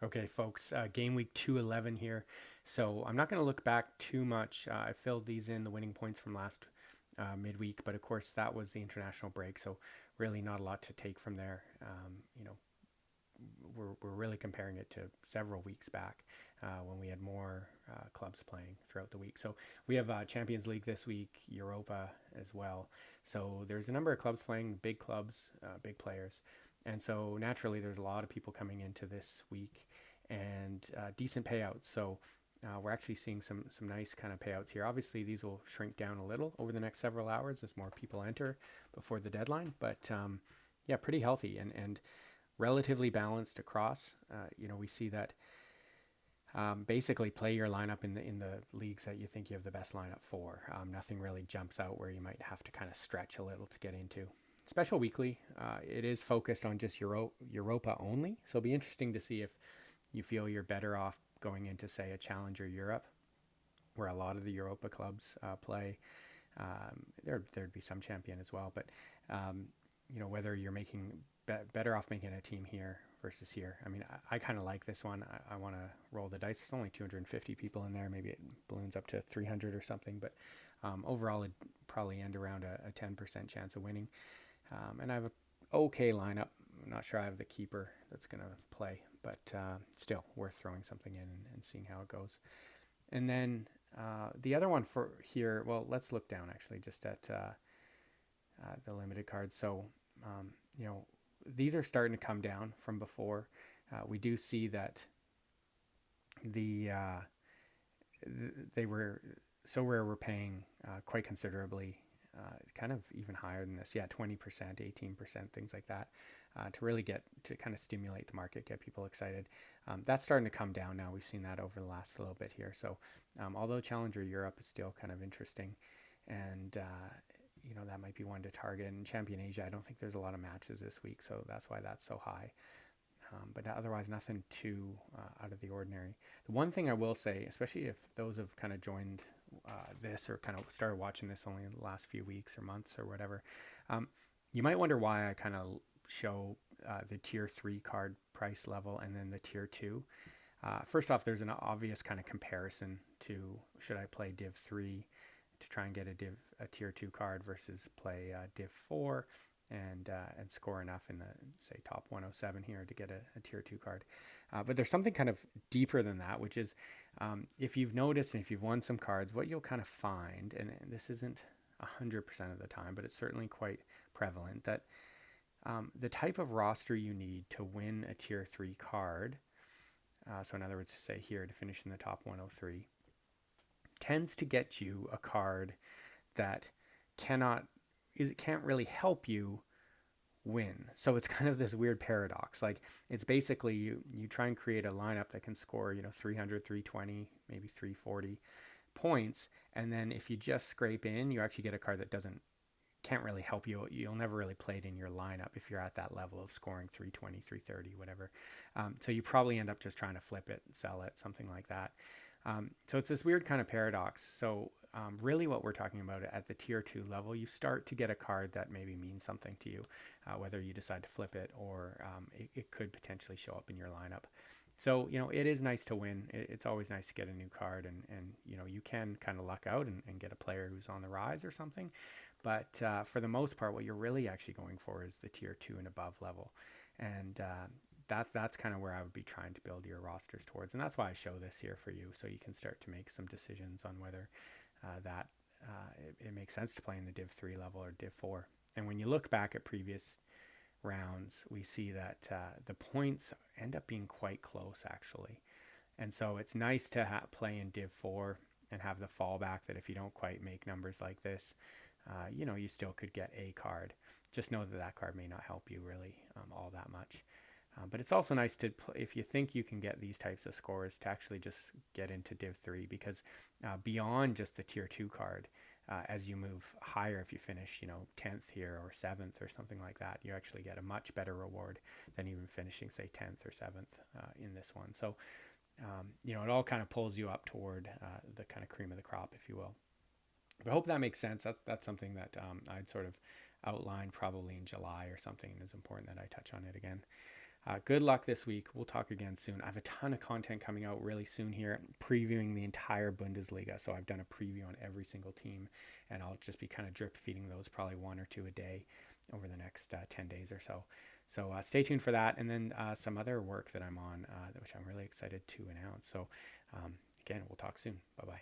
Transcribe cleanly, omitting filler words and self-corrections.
Okay, folks, game week 211 here. So I'm not going to look back too much. I filled these in, the winning points from last midweek, but of course that was the international break. So really not a lot to take from there. We're really comparing it to several weeks back when we had more clubs playing throughout the week. So we have Champions League this week, Europa as well. So there's a number of clubs playing, big clubs, big players. And so naturally, there's a lot of people coming into this week and decent payouts. So we're actually seeing some nice kind of payouts here. Obviously, these will shrink down a little over the next several hours as more people enter before the deadline. But yeah, pretty healthy and relatively balanced across. We see that basically play your lineup in the leagues that you think you have the best lineup for. Nothing really jumps out where you might have to kind of stretch a little to get into. Special weekly, it is focused on just Europa only, so it'll be interesting to see if you feel you're better off going into, say, a Challenger Europe, where a lot of the Europa clubs play. There'd be some champion as well, but whether you're making better off making a team here versus here. I mean, I kind of like this one. I want to roll the dice. It's only 250 people in there. Maybe it balloons up to 300 or something, but overall, it'd probably end around a 10% chance of winning. And I have an okay lineup. I'm not sure I have the keeper that's going to play, but still worth throwing something in and seeing how it goes. And then the other one for here, well, let's look down actually just at the limited cards. So, these are starting to come down from before. We do see that the they were so rare we're paying quite considerably, kind of even higher than this. Yeah, 20%, 18%, things like that, to really get to kind of stimulate the market, get people excited. That's starting to come down now. We've seen that over the last little bit here. So although Challenger Europe is still kind of interesting, and that might be one to target. And Champion Asia, I don't think there's a lot of matches this week, so that's why that's so high. But otherwise, nothing too out of the ordinary. The one thing I will say, especially if those have kind of joined this or kind of started watching this only in the last few weeks or months or whatever, you might wonder why I kind of show the tier 3 card price level and then the tier 2. First off, there's an obvious kind of comparison to should I play Div 3 to try and get a tier 2 card versus play Div 4 and score enough in the, say, top 107 here to get a tier 2 card. But there's something kind of deeper than that, which is if you've noticed and if you've won some cards, what you'll kind of find, and this isn't 100% of the time, but it's certainly quite prevalent, that the type of roster you need to win a tier 3 card, so in other words, say here to finish in the top 103, tends to get you a card that can't really help you win. So it's kind of this weird paradox. Like it's basically you try and create a lineup that can score 300, 320, maybe 340 points, and then if you just scrape in, you actually get a card that can't really help you. You'll never really play it in your lineup if you're at that level of scoring 320, 330, whatever. So you probably end up just trying to flip it, sell it, something like that. So it's this weird kind of paradox. So really what we're talking about at the tier 2 level, you start to get a card that maybe means something to you, whether you decide to flip it or it could potentially show up in your lineup. So, it is nice to win. It's always nice to get a new card and you can kind of luck out and get a player who's on the rise or something. But for the most part, what you're really actually going for is the tier 2 and above level. And that's kind of where I would be trying to build your rosters towards. And that's why I show this here for you, so you can start to make some decisions on whether it makes sense to play in the Div 3 level or Div 4. And when you look back at previous rounds, we see that the points end up being quite close, actually. And so it's nice to play in Div 4 and have the fallback that if you don't quite make numbers like this, you still could get a card. Just know that card may not help you really all that much. But it's also nice to, if you think you can get these types of scores, to actually just get into Div 3, because beyond just the Tier 2 card, as you move higher, if you finish, 10th here or 7th or something like that, you actually get a much better reward than even finishing, say, 10th or 7th in this one. So, it all kind of pulls you up toward the kind of cream of the crop, if you will. But I hope that makes sense. That's something that I'd sort of outlined probably in July or something, and it's important that I touch on it again. Good luck this week. We'll talk again soon. I have a ton of content coming out really soon here, previewing the entire Bundesliga. So I've done a preview on every single team, and I'll just be kind of drip feeding those, probably 1 or 2 a day over the next 10 days or so. So stay tuned for that. And then some other work that I'm on, which I'm really excited to announce. So again, we'll talk soon. Bye-bye.